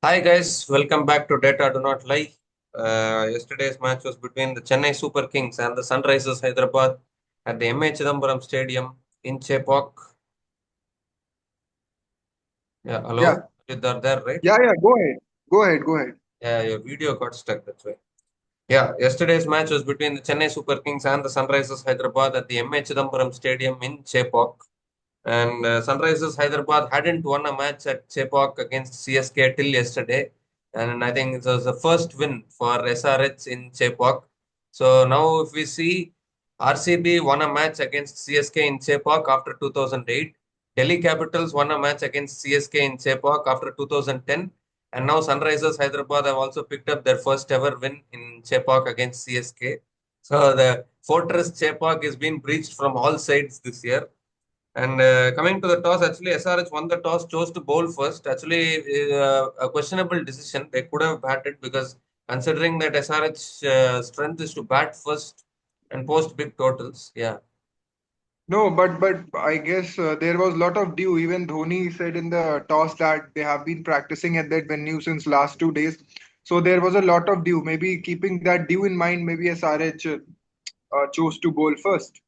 Hi guys, welcome back to Data Do Not Lie. Yesterday's match was between the Chennai Super Kings and the Sunrisers Hyderabad at the MA Chidambaram Stadium in Chepauk. Yeah, Yeah, hello, you are there, right? yeah. Go ahead. Go ahead. Go ahead. Yeah, your video got stuck, that's why. Yeah, yesterday's match was between the Chennai Super Kings and the Sunrisers Hyderabad at the MA Chidambaram Stadium in Chepauk. And Sunrisers Hyderabad hadn't won a match at Chepauk against CSK till yesterday. And I think it was the first win for SRH in Chepauk. So now, if we see, RCB won a match against CSK in Chepauk after 2008. Delhi Capitals won a match against CSK in Chepauk after 2010. And now Sunrisers Hyderabad have also picked up their first ever win in Chepauk against CSK. So the fortress Chepauk is being breached from all sides this year. And coming to the toss, actually, SRH won the toss, chose to bowl first. Actually, a questionable decision. They could have batted because considering that SRH strength is to bat first and post big totals. Yeah. No, but I guess there was a lot of dew. Even Dhoni said in the toss that they have been practicing at that venue since last 2 days. So there was a lot of dew. Maybe keeping that dew in mind, maybe SRH chose to bowl first.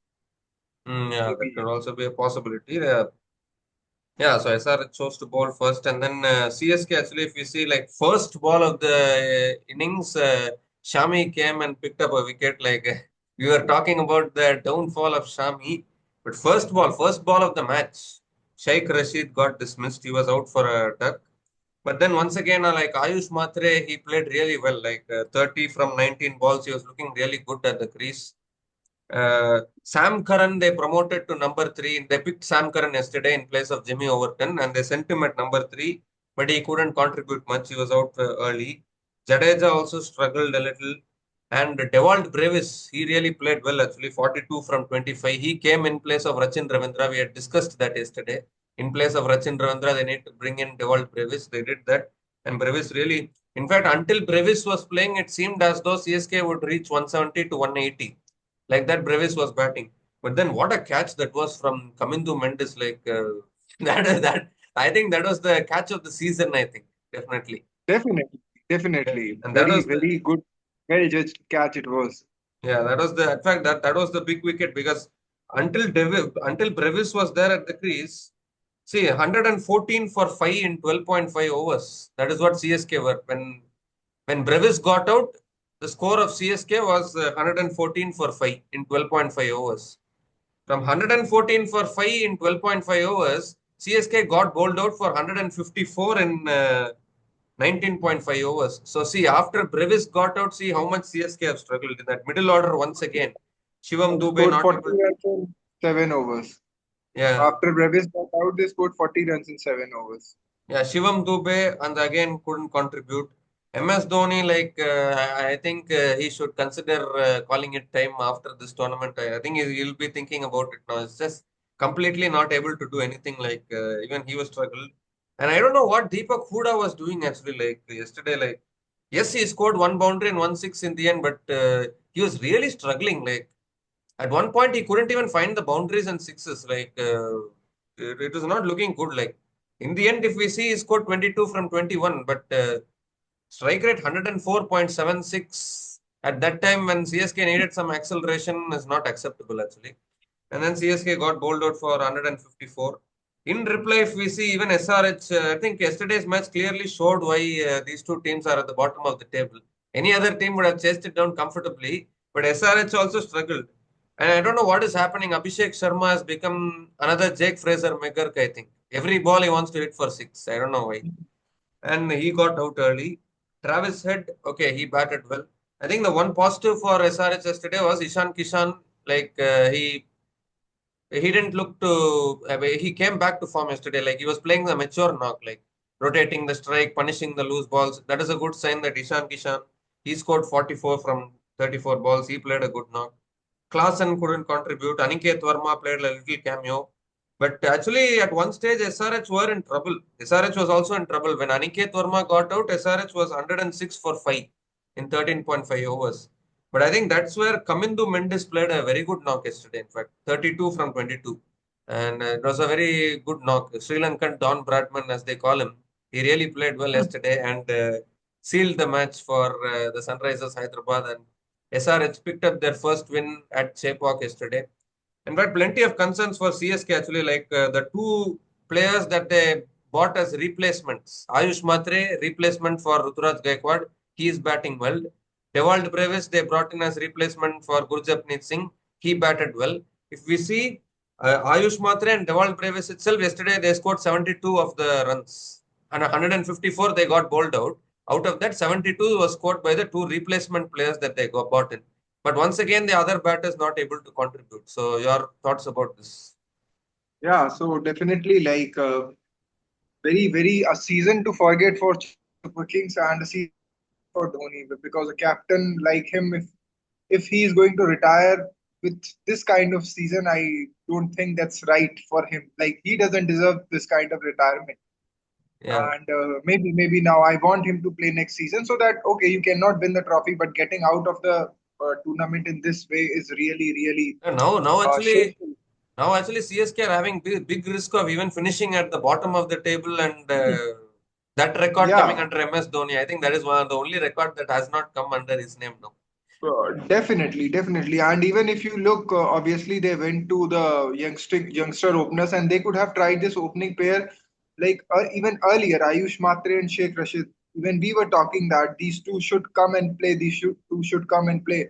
Yeah, that Maybe. could also be a possibility. Yeah, so SRH chose to bowl first, and then CSK actually, if you see, like first ball of the innings, Shami came and picked up a wicket. Like we were talking about the downfall of Shami, but first ball of the match, Sheikh Rashid got dismissed. He was out for a duck. But then once again, like Ayush Matre, he played really well. Like 30 from 19 balls, he was looking really good at the crease. Sam Curran they promoted to number three. They picked Sam Curran yesterday in place of Jimmy Overton, and they sent him at number three, but he couldn't contribute much. He was out early. Jadeja also struggled a little, and Devalt Brevis he really played well actually. 42 from 25. He came in place of Rachin Ravindra. We had discussed that yesterday. In place of Rachin Ravindra, they need to bring in Devalt Brevis. They did that, and Brevis really. In fact, until Brevis was playing, it seemed as though CSK would reach 170 to 180 like that Brevis was batting. But then what a catch that was from Kamindu Mendes. Like that I think that was the catch of the season, I think. Definitely. Definitely, Yeah. definitely. And that Very, was the very good, well judged catch it was. yeah, that was the in fact that was the big wicket because until Brevis was there at the crease, see 114 for 5 in 12.5 overs. That is what CSK were. When Brevis got out, the score of CSK was 114 for 5 in 12.5 overs. From 114 for 5 in 12.5 overs, CSK got bowled out for 154 in 19.5 overs. So, see, after Brevis got out, see how much CSK have struggled in that middle order once again. Shivam They Dubey scored not 40 able to. runs in 7 overs. Yeah, After Brevis got out, they scored 40 runs in 7 overs. yeah, Shivam Dubey and again couldn't contribute. MS Dhoni, like I think he should consider calling it time after this tournament. I think he'll be thinking about it now. It's just completely not able to do anything. Like even he was struggled, and I don't know what Deepak Huda was doing actually. Like yesterday, like yes, he scored one boundary and one six in the end, but he was really struggling. Like at one point, he couldn't even find the boundaries and sixes. Like it was not looking good. Like in the end, if we see, he scored 22 from 21, but strike rate 104.76 at that time when CSK needed some acceleration is not acceptable actually. And then CSK got bowled out for 154. In reply, if we see even SRH, I think yesterday's match clearly showed why these two teams are at the bottom of the table. Any other team would have chased it down comfortably, but SRH also struggled. And I don't know what is happening. Abhishek Sharma has become another Jake Fraser McGurk, I think. Every ball he wants to hit for six. I don't know why. And he got out early. Travis Head, okay, he batted well. I think the one positive for SRH yesterday was Ishan Kishan. Like he didn't look to. He came back to form yesterday. Like he was playing the mature knock, like rotating the strike, punishing the loose balls. That is a good sign that Ishan Kishan he scored 44 from 34 balls. He played a good knock. Klaasen couldn't contribute. Aniket Verma played a little cameo. But actually, at one stage, SRH were in trouble. SRH was also in trouble. When Aniket Verma got out, SRH was 106 for 5 in 13.5 overs. But I think that's where Kamindu Mendes played a very good knock yesterday, in fact, 32 from 22. And it was a very good knock. Sri Lankan Don Bradman, as they call him. He really played well yesterday and sealed the match for the Sunrisers Hyderabad. And SRH picked up their first win at Chepauk yesterday. And we had plenty of concerns for CSK actually, like the two players that they bought as replacements. Ayush Matre, replacement for Ruturaj Gaikwad. He is batting well. Dewald Brevis, they brought in as replacement for Gurjapneet Singh. He batted well. If we see Ayush Matre and Dewald Brevis itself, yesterday they scored 72 of the runs. And 154 they got bowled out. Out of that, 72 was scored by the two replacement players that they got bought in. But once again, the other batters not able to contribute. So your thoughts about this? Yeah, so definitely like very a season to forget for Super Kings and a season for Dhoni because a captain like him, if he is going to retire with this kind of season, I don't think that's right for him. Like he doesn't deserve this kind of retirement. Yeah. And maybe now I want him to play next season so that okay, you cannot win the trophy, but getting out of the tournament in this way is really And now shameful. actually CSK are having big risk of even finishing at the bottom of the table, and that record coming Yeah, under MS Dhoni. I think that is one of the only record that has not come under his name now. definitely. And even if you look, obviously they went to the youngster openers, and they could have tried this opening pair like even earlier. Ayush Matre and Sheikh Rashid. Even we were talking that these two should come and play. Two should come and play,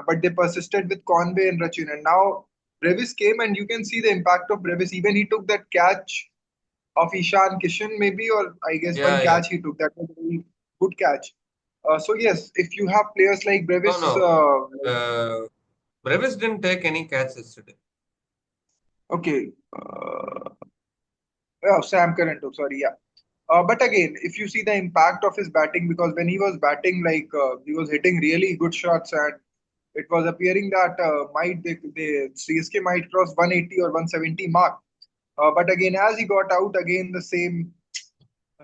but they persisted with Conway and Rachin. And now Brevis came, and you can see the impact of Brevis. Even he took that catch of Ishan Kishan, maybe, or I guess one Yeah, yeah. catch he took. That was a very good catch. So yes, if you have players like No, Brevis, no. Brevis didn't take any catches yesterday. okay, oh, Sam Curran too. Sorry, yeah. But again, if you see the impact of his batting, because when he was batting, like he was hitting really good shots, and it was appearing that they CSK might cross 180 or 170 mark. But again, as he got out, again the same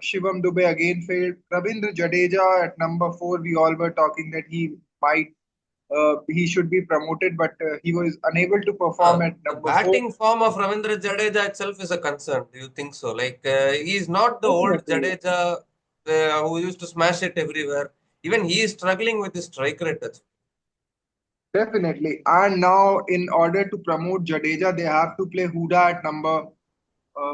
Shivam Dubey again failed. Ravindra Jadeja at number four, we all were talking that he should be promoted, but he was unable to perform at The number four. batting form of Ravindra Jadeja itself is a concern. Do you think so? Like he is not the old Definitely, Jadeja who used to smash it everywhere. Even he is struggling with his strike rate. definitely. And now, in order to promote Jadeja, they have to play Huda at number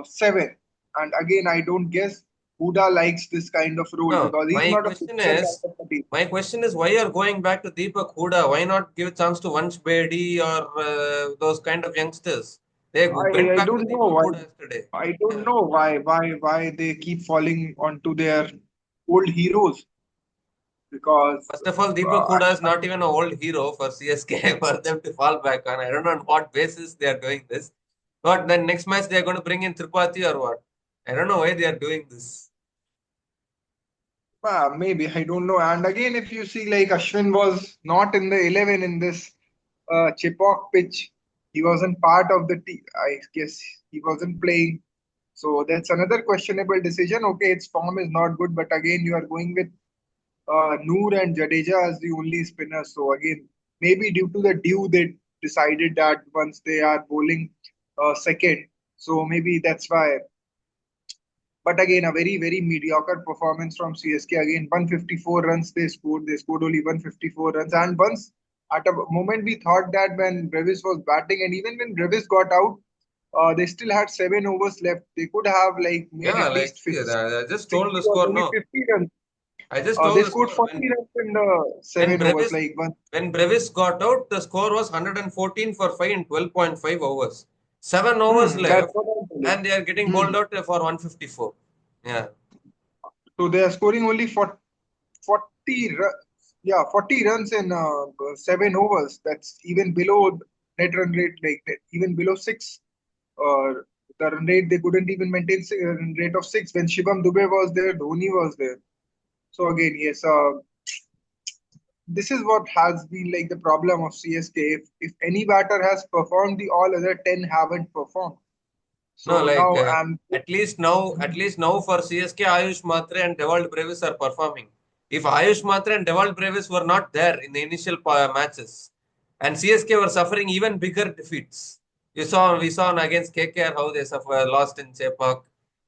seven. And again, I don't guess Huda likes this kind of role No, because he's not a fixture kind of a team. my question is, why you're going back to Deepak Huda? Why not give a chance to Vansh Bedi or those kind of youngsters? They went I back to don't know Deepak why. Huda yesterday. I don't Yeah. know why they keep falling onto their old heroes because First of all, Deepak Huda is I not even an old hero for CSK for them to fall back on. I don't know on what basis they are doing this. But then next match they are going to bring in Tripathi or what? I don't know why they are doing this. maybe I don't know. And again, if you see, like Ashwin was not in the 11 in this Chipok pitch, he wasn't part of the team. I guess he wasn't playing. So that's another questionable decision. Okay, its form is not good, but again, you are going with Noor and Jadeja as the only spinners. So again, maybe due to the due, they decided that once they are bowling second, so maybe that's why. But again, a very mediocre performance from CSK. Again, 154 runs they scored. They scored only 154 runs. And once at a moment we thought that when Brevis was batting, and even when Brevis got out, they still had 7 overs left. They could have like made Yeah, at like least see, 50, I just told the 60 or score. maybe No, 50 runs. I just told They the scored score 40 runs in the when 7 overs. Like one, Brevis got out, the score was 114 for 5 in 12.5 overs. 7 overs that's left, what I'm telling. and they are getting Hmm. bowled out for 154. Yeah. So they are scoring only for 40, yeah, 40 runs in 7 overs. That's even below net run rate, like even below six. The run rate they couldn't even maintain run rate of six when Shivam Dubey was there, Dhoni was there. So again, yes, this is what has been like the problem of CSK. If any batter has performed, the all other 10 haven't performed. No, So like now I'm. at least now for CSK, Ayush Matre and Dewald Brevis are performing. If Ayush Matre and Dewald Brevis were not there in the initial matches, and CSK were suffering even bigger defeats, we saw against KKR how they lost in Chepak.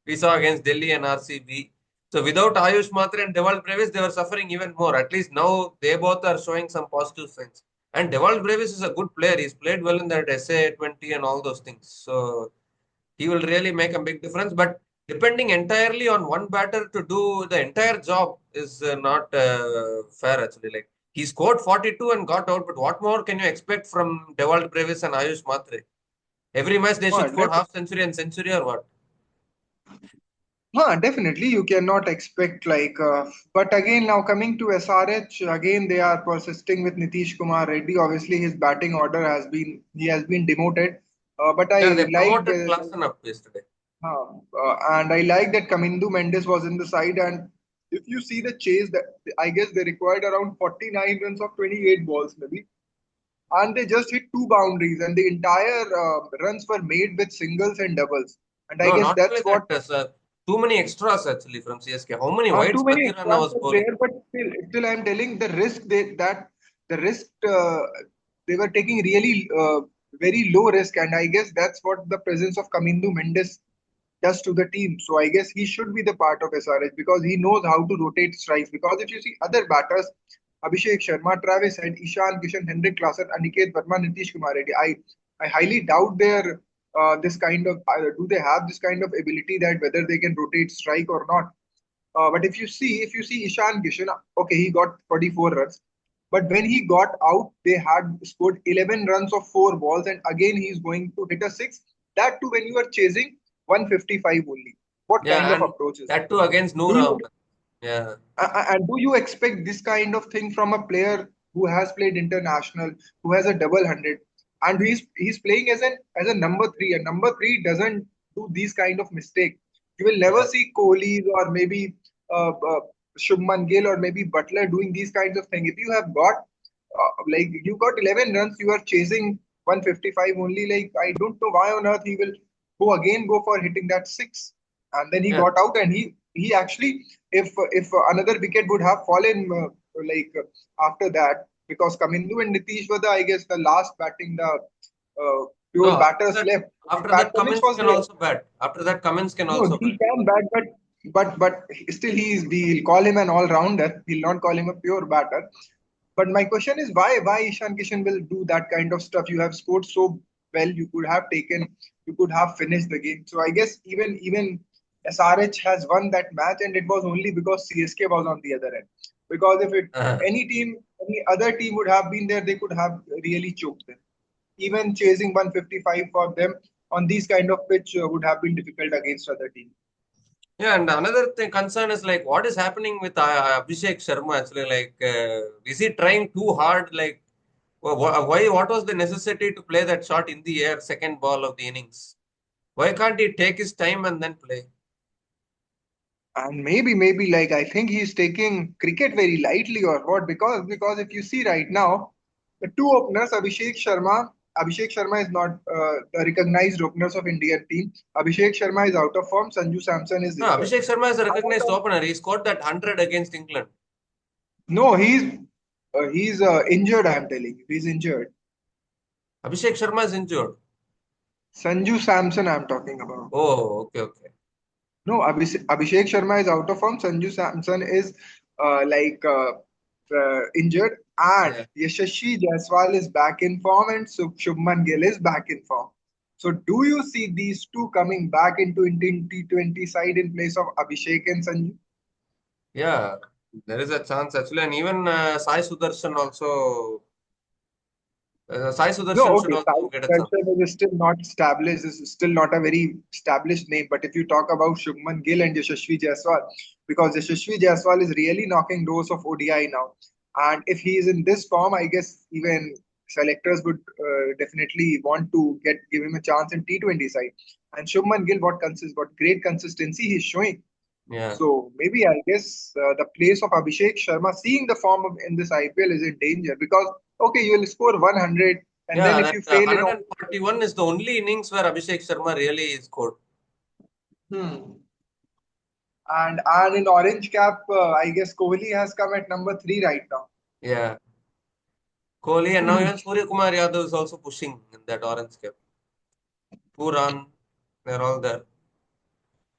We saw against Delhi and RCB. So without Ayush Matre and Devalt Brevis, they were suffering even more. At least now they both are showing some positive signs. And Devalt Brevis is a good player. He's played well in that SA 20 and all those things. So he will really make a big difference. But depending entirely on one batter to do the entire job is not fair actually. Like he scored 42 and got out, but what more can you expect from Devalt Brevis and Ayush Matre? Every match they should Huh, score half century and century or what? Definitely, you cannot expect but again, now coming to SRH, again they are persisting with Nitish Kumar Reddy. Obviously, his batting order he has been demoted. But Yeah, they I like promoted Klassen up yesterday. and I like that Kamindu Mendes was in the side. And if you see the chase, that I guess they required around 49 runs of 28 balls, maybe, and they just hit two boundaries, and the entire runs were made with singles and doubles. And I No, guess not only that's that, what too many extras actually from CSK. How many too wides many Batirana extras was were bowling? there, but still, I'm telling the risk the risk they were taking really very low risk, and I guess that's what the presence of Kamindu Mendes does to the team. So I guess he should be the part of SRH because he knows how to rotate strikes. Because if you see other batters, Abhishek Sharma, Travis Head, Ishan Kishan, Hendrik Klaasen, Aniket Verma, Nitish Kumar Reddy, I highly doubt their this kind of do they have this kind of ability that whether they can rotate strike or not. But if you see Ishan Kishan, okay, he got 44 runs, but when he got out, they had scored 11 runs of four balls, and again he's going to hit a six. That too, when you are chasing 155 only. What kind Yeah, of and approach is that that? too against Do Noor you Ahmed. Yeah, and do you expect this kind of thing from a player who has played international, who has a double hundred, and he's playing as a number three? A number three doesn't do these kind of mistake. You will never yeah. see Kohli or maybe Shubman Gill or maybe Butler doing these kinds of things. If you have got you got 11 runs, you are chasing 155 only. Like I don't know why on earth he will go for hitting that six, and then he Yeah. got out and he actually if another wicket would have fallen after that because Kamindu and Nitish were the I guess the last batting the No, pure batters left. after Pat that Cummins Cummins was can there. also bat. After that Cummins can No, also he bat. can bat, but still we'll call him an all rounder. We'll not call him a pure batter. But my question is why Ishan Kishan will do that kind of stuff? You have scored so well, you could have finished the game. So I guess even SRH has won that match, and it was only because CSK was on the other end. Because if any other team would have been there, they could have really choked them. Even chasing 155 for them on these kind of pitch would have been difficult against other teams. Yeah, and another thing concern is like what is happening with Abhishek Sharma actually. Like, is he trying too hard? Like, why? What was the necessity to play that shot in the air, second ball of the innings? Why can't he take his time and then play? And maybe like I think he's taking cricket very lightly or what? Because if you see right now, the two openers, Abhishek Sharma is not the recognized openers of Indian team. Abhishek Sharma is out of form. Sanju Samson is No, injured. Abhishek Sharma is a And recognized opener. He scored that 100 against England. no, he's injured. I'm telling you, he's injured. Abhishek Sharma is injured. Sanju Samson, I'm talking about. Oh, okay, okay. No, Abhishek Sharma is out of form. Sanju Samson is injured, and Yeah. Yashasvi Jaiswal is back in form, and Shubman Gill is back in form. So, do you see these two coming back into Indian T20 side in place of Abhishek and Sanju? Yeah, there is a chance actually, and even Sai No, Sudarshan should okay. Sai also get a chance. Sudarshan is still not established. This is still not a very established name. But if you talk about Shubman Gill and Yashasvi Jaiswal, because Yashasvi Jaiswal is really knocking doors of ODI now, and if he is in this form, I guess even selectors would definitely want to give him a chance in T20 side. And Shubman Gill, what great consistency he's showing. Yeah, So maybe I guess the place of Abhishek Sharma, seeing the form in this IPL, is in danger because okay, you will score 100, and then yeah. if That you fail in all, 141 is the only innings where Abhishek Sharma really scored. hmm. And in orange cap, I guess Kohli has come at number three right now. Yeah, Kohli and now Hmm. even Surya Kumar Yadav is also pushing in that orange cap. Puran, they're all there.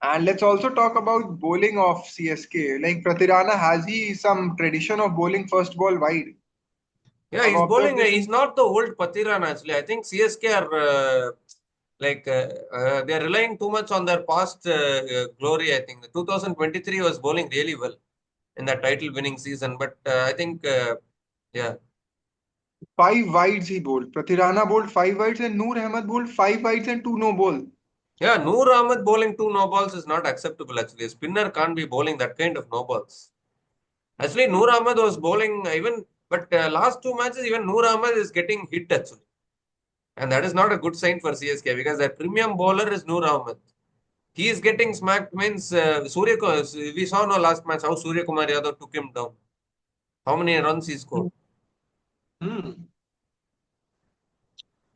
And let's also talk about bowling of CSK. Like Pratirana, has he some tradition of bowling first ball wide? Yeah, Have he's you observed bowling. this He's in? not the old Patiran actually. I think CSK are like they're relying too much on their past glory. I think the 2023 was bowling really well in that title winning season. But I think yeah, Five wides he bowled. Pratirana bowled five wides and Noor Ahmed bowled five wides and two no ball. yeah, Noor Ahmed bowling two no balls is not acceptable actually. A spinner can't be bowling that kind of no balls. Actually, Noor Ahmed was bowling even, but last two matches even Noor Ahmed is getting hit actually. And that is not a good sign for CSK because their premium bowler is Noor Ahmed. He is getting smacked means we saw no last match how Surya Kumar Yadav took him down. How many runs he scored? Hmm,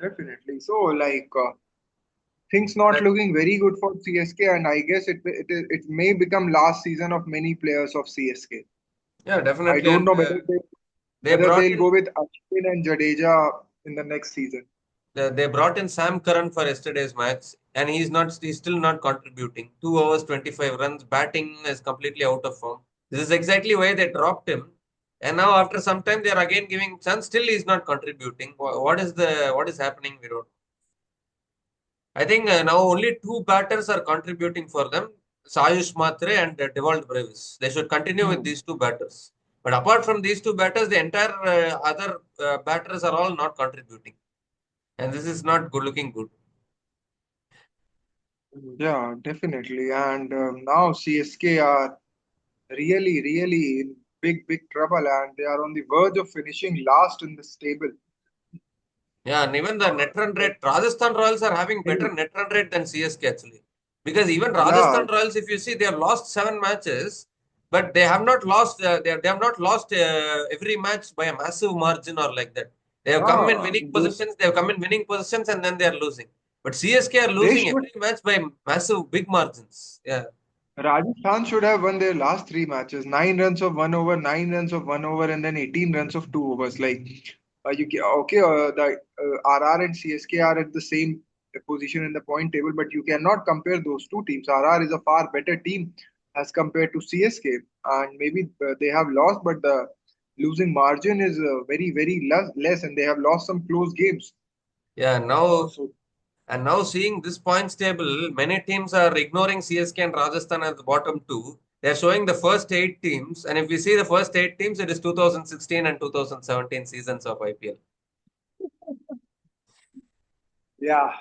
definitely. So, things not That, looking very good for CSK, and I guess it may become last season of many players of CSK. yeah, I definitely. don't And know they whether brought they'll in go with Ashwin and Jadeja in the next season. they brought in Sam Curran for yesterday's match, and he's still not contributing. 2 overs, 25 runs. Batting is completely out of form. This is exactly why they dropped him. And now after some time they are again giving chance. Still he's not contributing. What is happening? We don't. I think now only two batters are contributing for them, Sayush Matre and Devald Brevis. They should continue with Hmm. these two batters. But apart from these two batters, the entire other batters are all not contributing. And this is not good looking good. Yeah, definitely. And now CSK are really in big trouble, and they are on the verge of finishing last in this table. Yeah, and even the net run rate, Rajasthan Royals are having better net run rate than CSK actually. Because even Yeah, Rajasthan Royals, if you see, they have lost 7 matches, but they have not lost. They have not lost every match by a massive margin or like that. They have come in yeah. winning positions. They have come in winning positions, and then they are losing. But CSK are They losing should every match by massive big margins. Yeah, Rajasthan should have won their last three matches. 9 runs of 1 over, 9 runs of 1 over, and then 18 runs of 2 overs. The RR and CSK are at the same position in the point table, but you cannot compare those two teams. RR is a far better team as compared to CSK, and maybe they have lost, but the losing margin is very less, and they have lost some close games. yeah. Now So And now seeing this points table, many teams are ignoring CSK and Rajasthan at the bottom two. They are showing the first 8 teams, and if we see the first 8 teams, it is 2016 and 2017 seasons of IPL. yeah,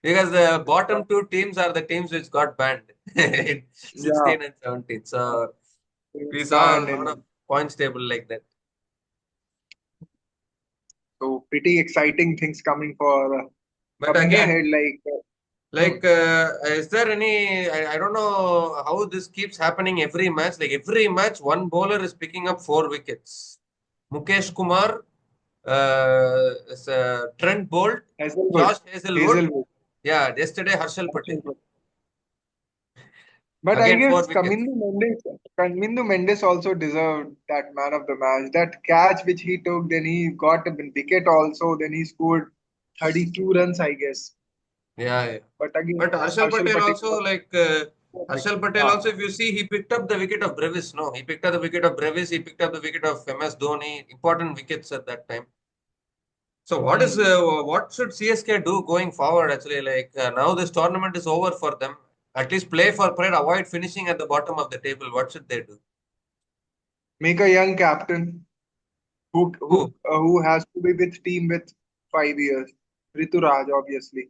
Because the bottom two teams are the teams which got banned in yeah, 16 and 17. So we saw a banned lot in. of points table like that. So pretty exciting things coming for But coming again, ahead. like, is there any? I don't know how this keeps happening every match. Like every match, one bowler is picking up 4 wickets. Mukesh Kumar, Trent Bolt, Hazelwood, Josh Hazelwood. Hazelwood. Yeah, yesterday Harshal Patel. But I Again, four guess wickets. Kamindu Mendes also deserved that man of the match. That catch which he took, then he got a wicket also. Then he scored 32 runs, I guess. Yeah, yeah. But again, But Harshal Harshal Patel Patel also, got like, four Harshal wickets. Patel also, if you see, he picked up the wicket of Brevis. No, he picked up the wicket of Brevis. He picked up the wicket of MS Dhoni. Important wickets at that time. So Hmm. what should CSK do going forward? Actually, like now this tournament is over for them. At least play for pride. Avoid finishing at the bottom of the table. What should they do? Make a young captain Who? who has to be with team with 5 years. Rituraj, obviously.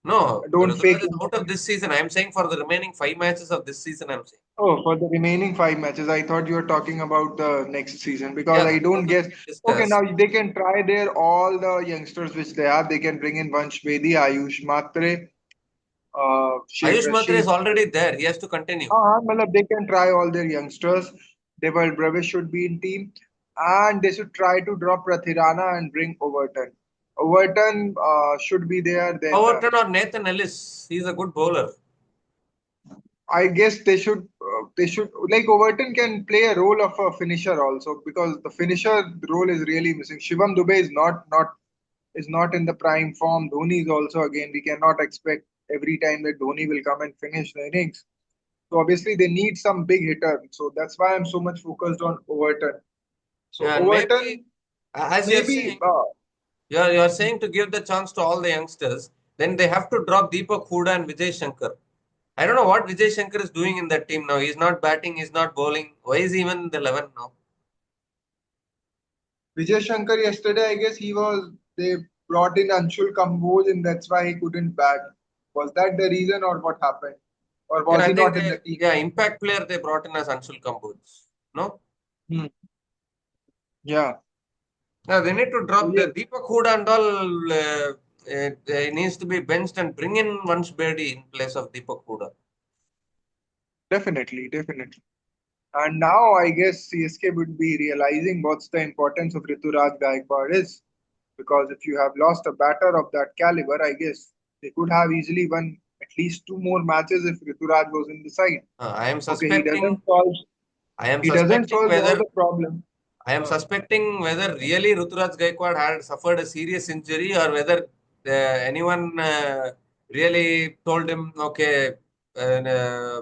No, Don't Ruturaj fake is it. out of this season. I am saying for the remaining 5 matches of this season. I'm saying. Oh, for the remaining five matches, I thought you were talking about the next season because Yeah, I that don't also guess. we can Okay, now discuss. they can try their all the youngsters which they have. They can bring in Vansh Bedi, Ayush Matre, Sheikh Ayush Matre is Rashid. already there. He has to continue. Matlab they can try all their youngsters. Devil Brevis should be in team, and they should try to drop Rathirana and bring Overton. Overton should be there. Then Overton or Nathan Ellis. He's a good bowler. I guess they should like Overton can play a role of a finisher also because the finisher role is really missing. Shivam Dubey is not in the prime form. Dhoni is also again we cannot expect every time that Dhoni will come and finish the innings. So obviously they need some big hitter. So that's why I'm so much focused on Overton. So Yeah, and maybe, Overton, as you're maybe saying, you're saying to give the chance to all the youngsters, then they have to drop Deepak Hooda and Vijay Shankar. I don't know what Vijay Shankar is doing in that team now. He's not batting, he's not bowling. Why is he even in the 11 now? Vijay Shankar yesterday, I guess they brought in Anshul Kamboj and that's why he couldn't bat. Was that the reason or what happened? Or Yeah, was I he think not in they, the team? yeah, impact player they brought in as Anshul Kamboj. No? Hmm. Yeah. Yeah, they need to So drop the yes, Deepak Hooda and all. It needs to be benched and bring in Vansh Bedi in place of Deepak Hooda. definitely, definitely. And now I guess CSK would be realizing what's the importance of Rituraj Gaikwad is. Because if you have lost a batter of that caliber, I guess they could have easily won at least two more matches if Rituraj was in the side. I am Okay, he suspecting. doesn't solve I am he doesn't suspecting solve all whether the problem. I am Uh, suspecting whether really Ruturaj Gaikwad had suffered a serious injury or whether anyone really told him, okay, uh,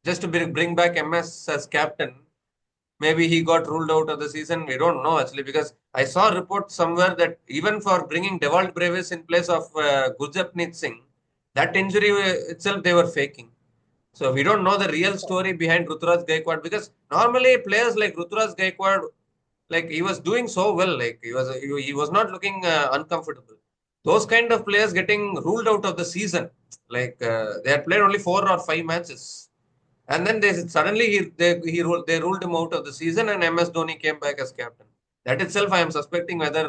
just to bring back MS as captain. Maybe he got ruled out of the season. We don't know actually because I saw a report somewhere that even for bringing Devalt Brevis in place of Gurjapneet Singh, that injury itself they were faking. So we don't know the real story behind Ruturaj Gaikwad because normally players like Ruturaj Gaikwad, like he was doing so well, like he was not looking uncomfortable. Those kind of players getting ruled out of the season, like they had played only 4 or 5 matches, and then they ruled him out of the season, and MS Dhoni came back as captain. That itself, I am suspecting whether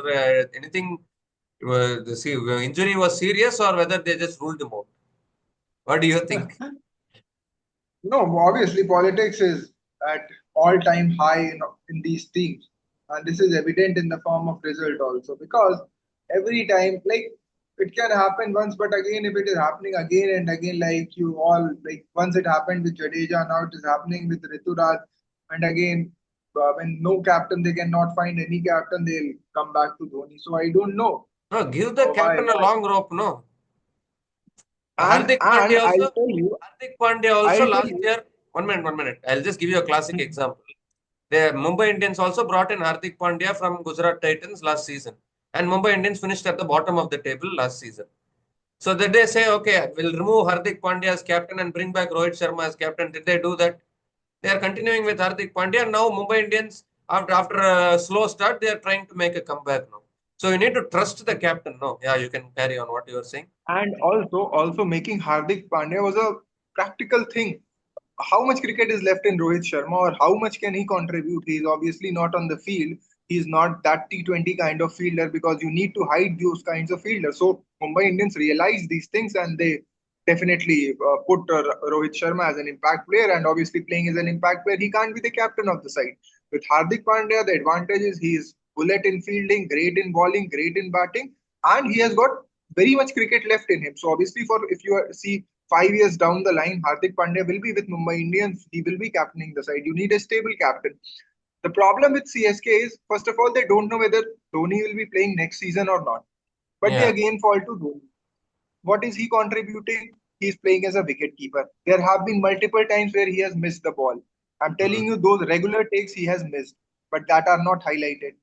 anything injury was serious or whether they just ruled him out. What do you think? No, obviously politics is at all-time high in these teams, and this is evident in the form of result also. Because every time, like it can happen once, but again, if it is happening again and again, like you all like once it happened with Jadeja, now it is happening with Rituraj, and again, when no captain, they cannot find any captain, they'll come back to Dhoni. So I don't know No, give the why. captain a long rope. No, And Hardik and Pandya I'll also. tell you, Hardik Pandya also I'll tell last you. year. 1 minute, 1 minute. I'll just give you a classic example. The Mumbai Indians also brought in Hardik Pandya from Gujarat Titans last season, and Mumbai Indians finished at the bottom of the table last season. So did they say, okay, we'll remove Hardik Pandya as captain and bring back Rohit Sharma as captain? Did they do that? They are continuing with Hardik Pandya. Now Mumbai Indians, after a slow start, they are trying to make a comeback now. So you need to trust the captain. No, yeah, you can carry on what you are saying. And also making Hardik Pandya was a practical thing. How much cricket is left in Rohit Sharma or how much can he contribute? He's obviously not on the field. He's not that T20 kind of fielder because you need to hide those kinds of fielders. So Mumbai Indians realize these things and they definitely put Rohit Sharma as an impact player and obviously playing as an impact player, he can't be the captain of the side. With Hardik Pandya, the advantage is he's bullet in fielding, great in bowling, great in batting, and he has got very much cricket left in him. So obviously, for if you see 5 years down the line, Hardik Pandya will be with Mumbai Indians. He will be captaining the side. You need a stable captain. The problem with CSK is, first of all, they don't know whether Dhoni will be playing next season or not. But they Yeah. again fall to Dhoni. What is he contributing? He's playing as a wicket keeper. There have been multiple times where he has missed the ball. I'm telling Mm. you, those regular takes he has missed, but that are not highlighted.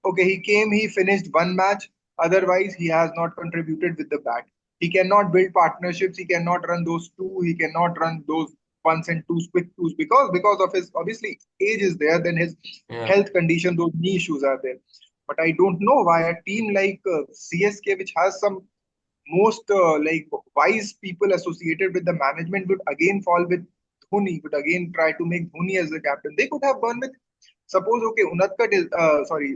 Okay, he came, he finished one match. Otherwise, he has not contributed with the bat. He cannot build partnerships. He cannot run those two. He cannot run those ones and twos, quick twos, because of his obviously age is there. Then his Yeah. health condition, those knee issues are there. But I don't know why a team like CSK, which has some most wise people associated with the management would again fall with Dhoni, would again try to make Dhoni as the captain. They could have gone with, suppose, okay, Unatkat is,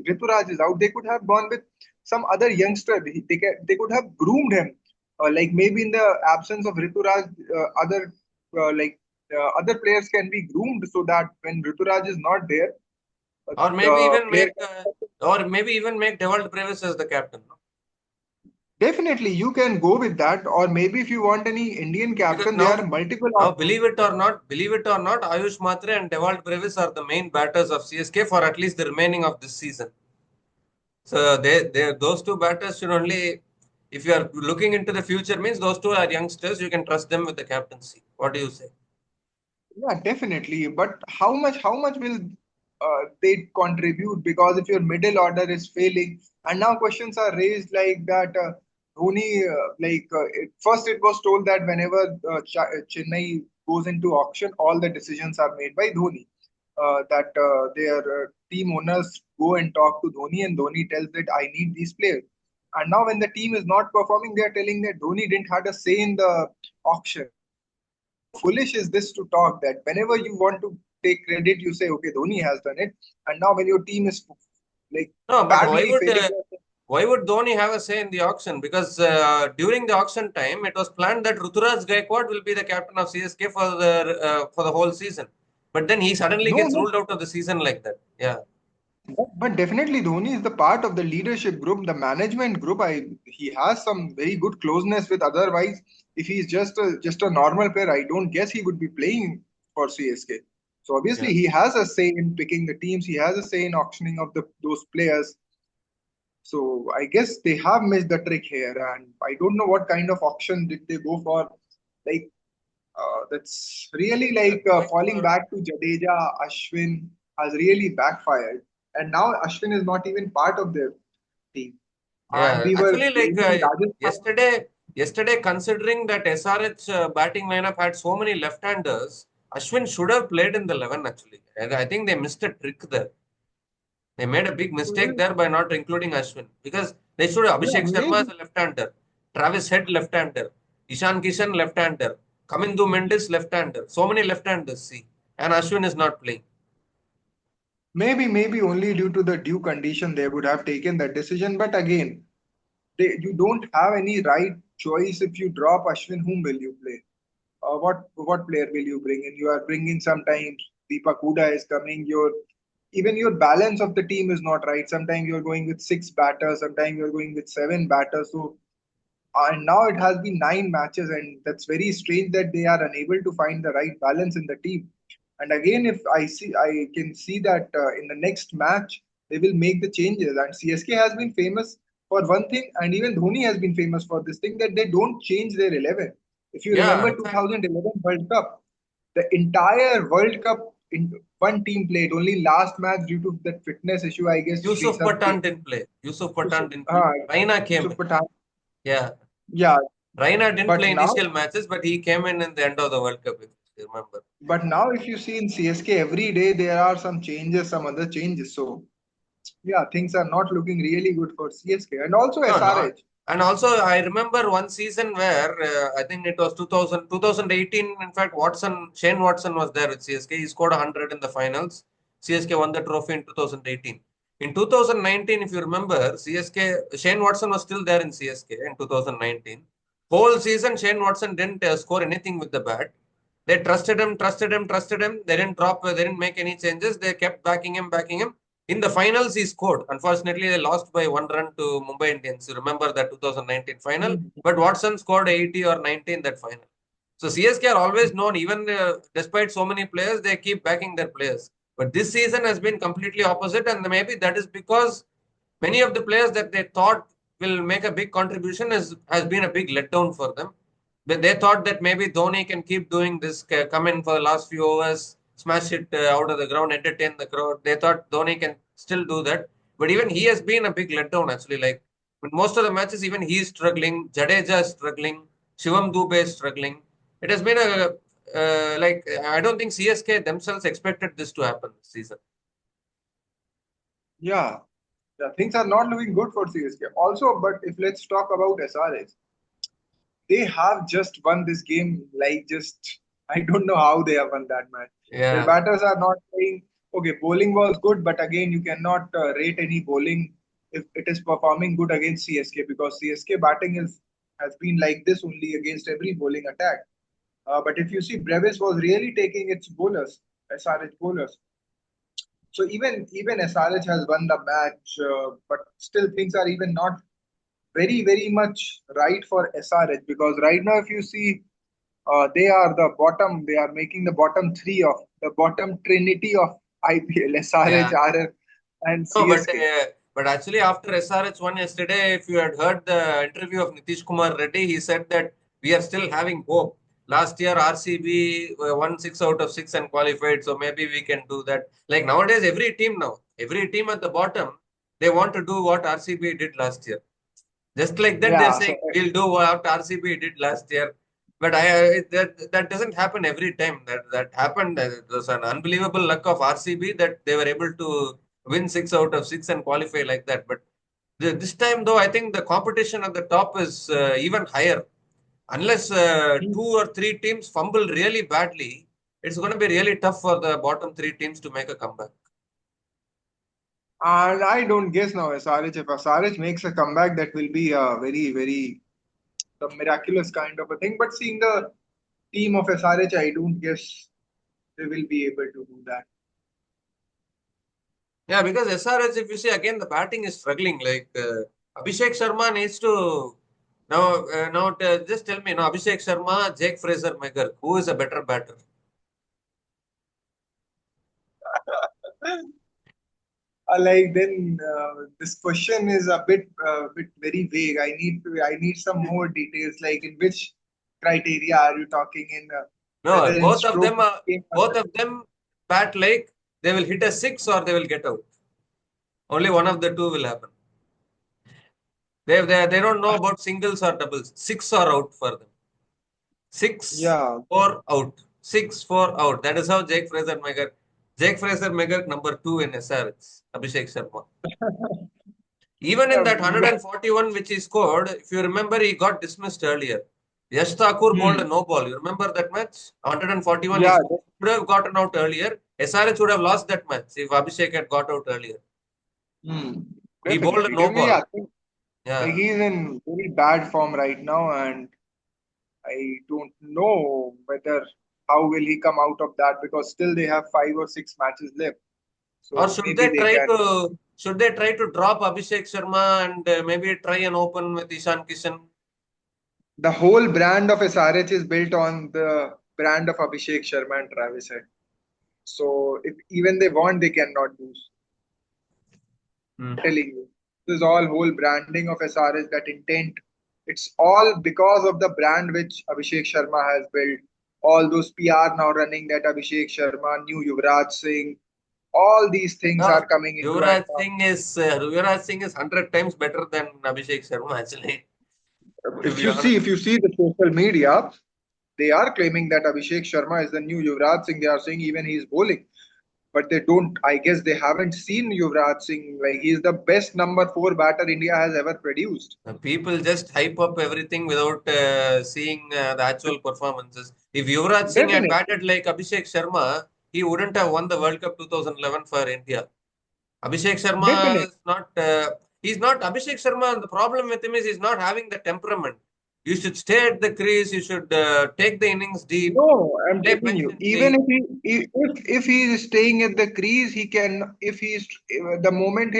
Rituraj is out. They could have gone with some other youngster. They could have groomed him. Like maybe in the absence of Rituraj, other players can be groomed so that when Rituraj is not there, Or maybe the even player make, can. Devalt Brevis as the captain. No? Definitely, you can go with that, or maybe if you want any Indian Because captain, there are multiple now options. believe it or not, Ayush Matre and Devalt Brevis are the main batters of CSK for at least the remaining of this season. So those two batters should only, if you are looking into the future, means those two are youngsters. You can trust them with the captaincy. What do you say? Yeah, definitely. But how much will they contribute? Because if your middle order is failing, and now questions are raised like that, Dhoni, first it was told that whenever Chennai goes into auction, all the decisions are made by Dhoni. That their team owners go and talk to Dhoni, and Dhoni tells that I need these players. And now when the team is not performing, they are telling that Dhoni didn't have a say in the auction. How foolish is this to talk that whenever you want to take credit, you say, okay, Dhoni has done it. And now when your team is like No, but badly failing, why would Dhoni have a say in the auction? Because during the auction time, it was planned that Ruturaj Gaikwad will be the captain of CSK for the whole season. But then he suddenly no, gets no. ruled out of the season like that. Yeah, But definitely Dhoni is the part of the leadership group, the management group. He has some very good closeness with. Otherwise, if he's just a normal player, I don't guess he would be playing for CSK. So yeah, obviously he has a say in picking the teams. He has a say in auctioning of the those players. So I guess they have missed the trick here, and I don't know what kind of auction did they go for. Like that's really they're like going falling for. back to Jadeja, Ashwin has really backfired, and now Ashwin is not even part of their team. And Yeah, we were actually, blaming Rajasthan. yesterday, considering that SRH batting lineup had so many left-handers, Ashwin should have played in the 11 actually. And I think they missed a trick there. They made a big mistake Well, there by not including Ashwin because they should have yeah, Abhishek Sharma as maybe a left-hander, Travis Head left-hander, Ishan Kishan left-hander, Kamindu Mendis left-hander. So many left-handers, see, and Ashwin is not playing. maybe only due to the due condition they would have taken that decision. But again, you don't have any right choice if you drop Ashwin. Whom will you play? What player will you bring in? You are bringing sometimes Deepak Huda is coming. Even your balance of the team is not right. Sometimes you're going with six batters, sometimes you're going with seven batters. So and now it has been 9 matches, and that's very strange that they are unable to find the right balance in the team. And again, if I can see that in the next match they will make the changes. And CSK has been famous for one thing, and even Dhoni has been famous for this thing that they don't change their 11. If you Yeah, remember exactly. 2011 World Cup, the entire World Cup in one team played. Only last match due to that fitness issue, I guess Yusuf Srisab Pathan came. didn't play. Yusuf Yusuf, Pathan didn't play. Raina came Yusuf in. Pathan. Yeah, Yeah, Raina didn't but play now initial matches, but he came in the end of the World Cup, if you remember. But now, if you see in CSK every day, there are some changes, some other changes. So, yeah, things are not looking really good for CSK and also No, not. SRH. And also, I remember one season where I think it was 2018. In fact, Shane Watson was there with CSK. He scored 100 in the finals. CSK won the trophy in 2018. In 2019, if you remember, Shane Watson was still there in CSK in 2019. Whole season, Shane Watson didn't score anything with the bat. They trusted him, trusted him, trusted him. They didn't make any changes. They kept backing him, backing him. In the finals, he scored. Unfortunately, they lost by 1 run to Mumbai Indians. You remember that 2019 final? Mhm. But Watson scored 80 or 90 in that final. So CSK are always known, even despite so many players, they keep backing their players. But this season has been completely opposite, and maybe that is because many of the players that they thought will make a big contribution has been a big letdown for them. They thought that maybe Dhoni can keep doing this, come in for the last few overs, smash it out of the ground, entertain the crowd. They thought Dhoni can still do that. But even he has been a big letdown, actually. Like, in most of the matches, even he is struggling. Jadeja is struggling. Shivam Dube is struggling. It has been I don't think CSK themselves expected this to happen this season. Yeah, yeah, things are not looking good for CSK. Also, but if let's talk about SRH, they have just won this game like just I don't know how they have won that match. Their Yeah. batters are not playing. Okay, bowling was good, but again, you cannot rate any bowling if it is performing good against CSK because CSK batting is has been like this only against every bowling attack. But if you see, Brevis was really taking its bowlers, SRH bowlers. So even SRH has won the match, but still things are even not very much right for SRH because right now if you see they are the bottom, they are making the bottom three of the bottom trinity of IPL, SRH, Yeah. RF, and No, CSK. but actually after SRH won yesterday, if you had heard the interview of Nitish Kumar Reddy, he said that we are still having hope. last year RCB won 6 out of 6 and qualified, so maybe we can do that. Like nowadays, every team at the bottom, they want to do what RCB did last year. Just like that, they're Yeah, saying so we'll do what RCB did last year. But that doesn't happen every time. That happened. It was an unbelievable luck of RCB that they were able to win 6 out of 6 and qualify like that. But this time, though, I think the competition at the top is even higher. Unless two or three teams fumble really badly, it's going to be really tough for the bottom three teams to make a comeback. and I don't guess now SRH, if SRH makes a comeback, that will be a very, very miraculous kind of a thing. But seeing the team of SRH, I don't guess they will be able to do that. Yeah, because SRH, if you see again, the batting is struggling. Like Abhishek Sharma needs to just tell me now. Abhishek Sharma, Jake Fraser, Megher, who is a better batter? Like then this question is a bit very vague. I need some more details. Like in which criteria are you talking in? No, Whether in stroke gain or both of them bat like they will hit a six or they will get out. Only one of the two will happen. They don't know about singles or doubles. Six or out for them. Six, yeah. four out. Six, four out. That is how Jake Fraser Megher. Jake Fraser Megher number two in SRH. Abhishek Sharma. Even in that Um, 141 which he scored, if you remember, he got dismissed earlier. Yash Thakur bowled a hmm. no ball. You remember that match? 141 he Yeah, should have gotten out earlier. SRH would have lost that match if Abhishek had got out earlier. hmm. He bowled a Definitely. no Definitely, ball. I think like Yeah. he's in very bad form right now, and I don't know whether how will he come out of that because still they have 5 or 6 matches left. Or So maybe they can. should they try to drop Abhishek Sharma and maybe try and open with Ishan Kishan? The whole brand of SRH is built on the brand of Abhishek Sharma and Travis Head. So if even they want, they cannot lose. Hmm. Telling you, this is all whole branding of SRH. That intent, it's all because of the brand which Abhishek Sharma has built. All those PR now running that Abhishek Sharma, new Yuvraj Singh, all these things No, are coming into and now. Yuvraj Singh is 100 times better than Abhishek Sharma actually. To be honest. If you see the social media, they are claiming that Abhishek Sharma is the new Yuvraj Singh. They are saying even he is bowling, but they don't. I guess they haven't seen Yuvraj Singh. Like he's the best number 4 batter India has ever produced. People just hype up everything without seeing the actual performances. If Yuvraj Singh had Definitely, batted like Abhishek Sharma, he wouldn't have won the World Cup 2011 for India. Abhishek Sharma definitely. is not. He's not Abhishek Sharma. The problem with him is he's not having the temperament. You should stay at the crease. You should take the innings deep. No, I'm Play telling you, even patiently. if he is staying at the crease, he can. If he's the moment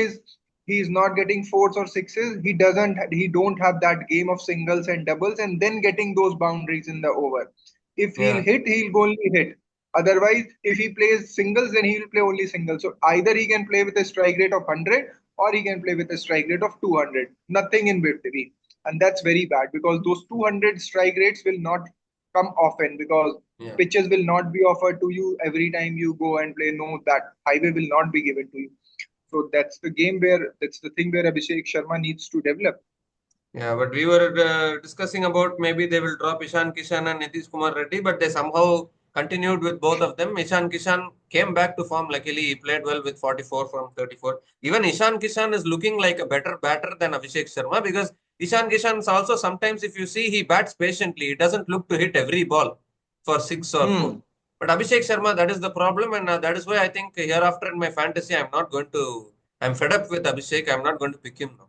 he's not getting fours or sixes, he don't have that game of singles and doubles, and then getting those boundaries in the over. If he'll Yeah, hit, he'll only hit. Otherwise, if he plays singles, then he'll play only singles. So either he can play with a strike rate of 100 or he can play with a strike rate of 200. Nothing in between. And that's very bad because those 200 strike rates will not come often because yeah. pitches will not be offered to you every time you go and play. No, that highway will not be given to you. So that's the thing where Abhishek Sharma needs to develop. Yeah, but we were discussing about maybe they will drop Ishan Kishan and Nitish Kumar Reddy, but they somehow continued with both of them. Ishan Kishan came back to form. Luckily, he played well with 44 from 34. Even Ishan Kishan is looking like a better batter than Abhishek Sharma because Ishan Kishan is also sometimes, if you see, he bats patiently. He doesn't look to hit every ball for six or four. Hmm. But Abhishek Sharma, that is the problem, and that is why I think hereafter in my fantasy, I'm fed up with Abhishek. I'm not going to pick him now.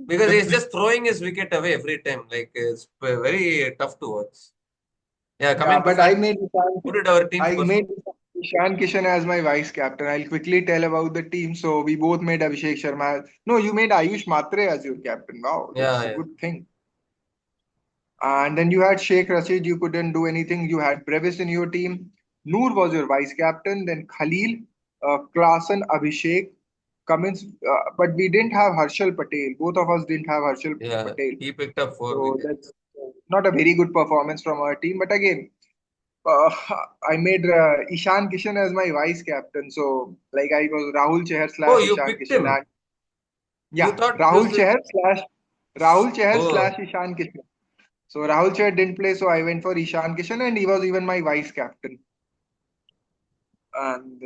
Because he's just throwing his wicket away every time. Like it's very tough to watch. Yeah, Yeah, coming to but I fantasy, made who did our teams I perform? made Ishan Kishan as my vice captain. I'll quickly tell about the team. So we both made Abhishek Sharma. No, you made Ayush Matre as your captain. Wow, Yeah, that's a yeah, good thing. And then you had Sheikh Rashid, you couldn't do anything. You had Brevis in your team. Noor was your vice captain. Then Khalil, Klassen, Abhishek, Cummins. But we didn't have Harshal Patel. Both of us didn't have Harshal yeah. Patel. He picked up four So wickets. not a very good performance from our team. But again, uh, I made Ishan Kishan as my vice captain. So like I was Rahul Chahar Oh, slash you Ishan picked Kishan, him. and You yeah, thought this is. Rahul Chahar Oh, slash Ishan Kishan. So Rahul Chahar didn't play, so I went for Ishan Kishan, and he was even my vice captain. And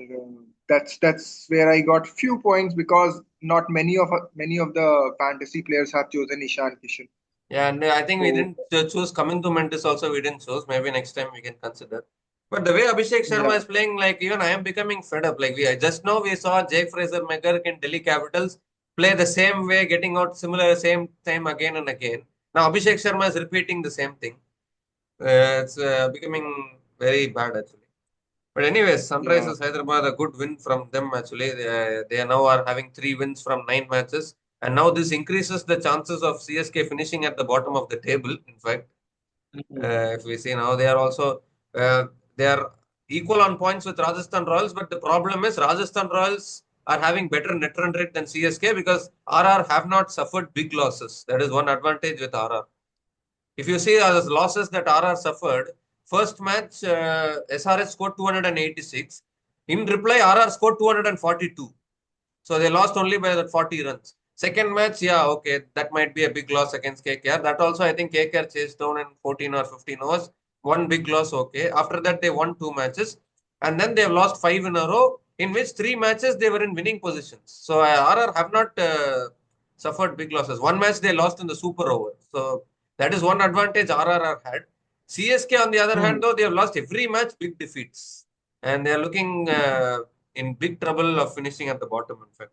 that's where I got few points because not many of the fantasy players have chosen Ishan Kishan. yeah, and I think we So didn't choose coming to Mentis also. We didn't choose. Maybe next time we can consider. But the way Abhishek Sharma yeah, is playing, like even I am becoming fed up. Like we just now we saw Jake Fraser McGurk in Delhi Capitals play the same way, getting out similar same time again and again. Now Abhishek Sharma is repeating the same thing. It's becoming very bad actually. But anyways, yeah. Sunrisers Hyderabad a good win from them actually. They now are having 3 wins from 9 matches, and now this increases the chances of CSK finishing at the bottom of the table. In fact, Mhm. if we see now, they are also uh, they are equal on points with Rajasthan Royals. But the problem is Rajasthan Royals are having better net run rate than CSK because RR have not suffered big losses. That is one advantage with RR. If you see the losses that RR suffered, first match SRH scored 286. In reply, RR scored 242. So they lost only by that 40 runs. Second match, yeah, okay, that might be a big loss against KKR. That also, I think KKR chased down in 14 or 15 overs. One big loss, okay. After that, they won 2 matches. And then they've lost 5 in a row, in which 3 matches they were in winning positions. So RR have not suffered big losses. One match they lost in the super over. So that is one advantage RR had. CSK, on the other hand, Hmm. though, they have lost every match, big defeats. And they are looking in big trouble of finishing at the bottom, in fact.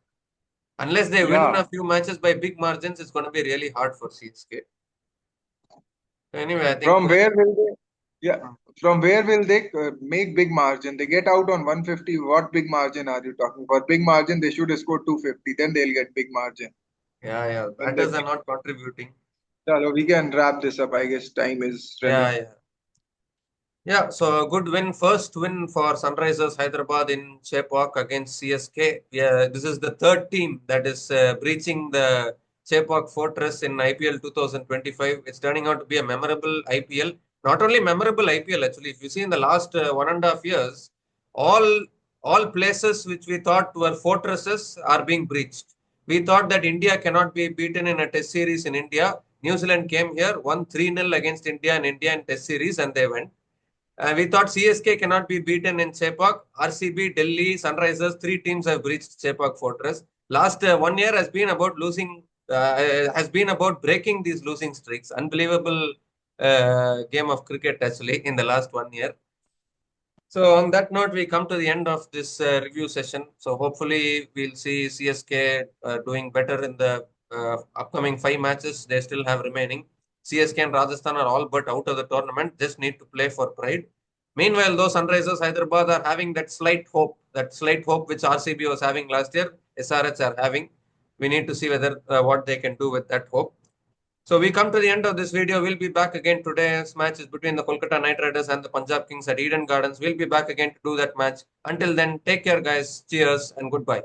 Unless they win a Yeah. few matches by big margins, it's going to be really hard for CSK. So anyway, I think From where will they? Yeah. From where will they make big margin? They get out on 150. What big margin are you talking about? Big margin, they should score 250. Then they'll get big margin. yeah, yeah, When they batters are not contributing. Chalo, we can wrap this up. I guess time is Yeah, running. yeah. Yeah, so a good win, first win for Sunrisers Hyderabad in Chepauk against CSK. Yeah, this is the third team that is breaching the Chepauk Fortress in IPL 2025. It's turning out to be a memorable IPL. Not only memorable IPL, actually, if you see in the last 1.5 years, all all places which we thought were fortresses are being breached. We thought that India cannot be beaten in a test series in India. New Zealand came here, won 3-0 against India in India in test series, and they went. We thought CSK cannot be beaten in Chepauk. RCB, Delhi, Sunrisers, 3 teams have breached Chepauk Fortress. Last 1 year has been about has been about breaking these losing streaks. Unbelievable game of cricket actually in the last 1 year. So on that note, we come to the end of this review session. So hopefully we'll see CSK doing better in the upcoming 5 matches they still have remaining. CSK and Rajasthan are all but out of the tournament. Just need to play for pride. Meanwhile, though, Sunrisers Hyderabad are having that slight hope which RCB was having last year. SRH are having. We need to see whether what they can do with that hope. So we come to the end of this video. We'll be back again. Today's match is between the Kolkata Knight Riders and the Punjab Kings at Eden Gardens. We'll be back again to do that match. Until then, take care, guys. Cheers and goodbye.